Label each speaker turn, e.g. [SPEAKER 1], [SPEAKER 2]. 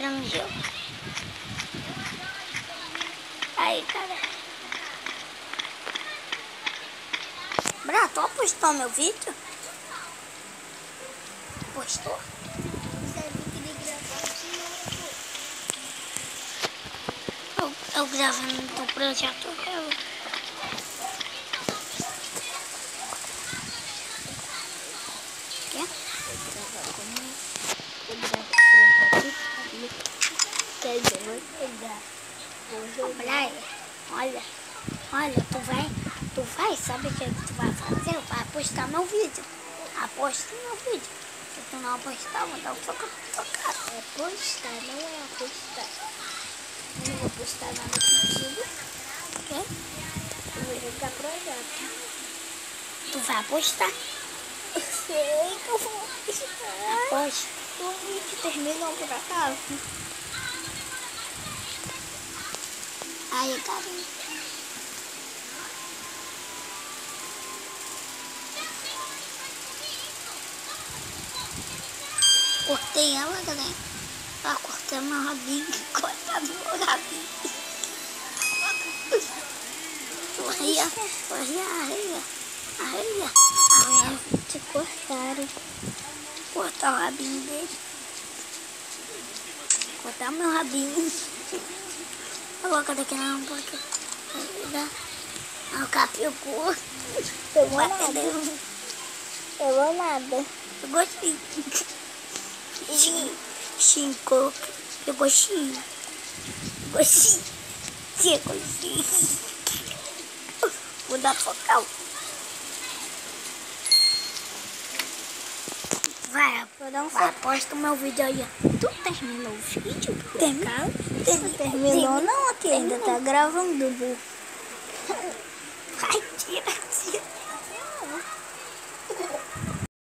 [SPEAKER 1] entrando no jogo. Aí, cara. Bra, tu apostou meu vídeo? Apostou? Eu gravando do projeto. Quer? Olha, tu vai, sabe o que tu vai fazer? Vai apostar meu vídeo. Aposta meu vídeo. Se tu não apostar, vou dar um soco na tua cara.
[SPEAKER 2] É apostar, não é apostar. Eu não vou apostar nada contigo.
[SPEAKER 1] Quê?
[SPEAKER 2] Eu vou jogar projeto.
[SPEAKER 1] Tu vai apostar?
[SPEAKER 2] Eu sei que eu vou apostar.
[SPEAKER 1] Aposta.
[SPEAKER 2] O vídeo terminou por acaso.
[SPEAKER 1] Aí, carinha. Cortei ela, galera. Ah, cortei meu rabinho. Cortado meu rabinho. Arreia.
[SPEAKER 2] Te cortaram.
[SPEAKER 1] Cortar o rabinho dele. Cortar meu rabinho. Coloca daqui não, porque... Ah, o cara pegou.
[SPEAKER 2] Pegou nada. Pegou nada.
[SPEAKER 1] Pegou sim. Cinco. Pegou sim. Pegou sim. Pegou sim. Vou dar focal. Vai,
[SPEAKER 2] Vou dar um
[SPEAKER 1] vai, aposta o meu vídeo aí.
[SPEAKER 2] Tu terminou o vídeo?
[SPEAKER 1] Terminou
[SPEAKER 2] Não, aqui ainda tá gravando.
[SPEAKER 1] Vai, tira.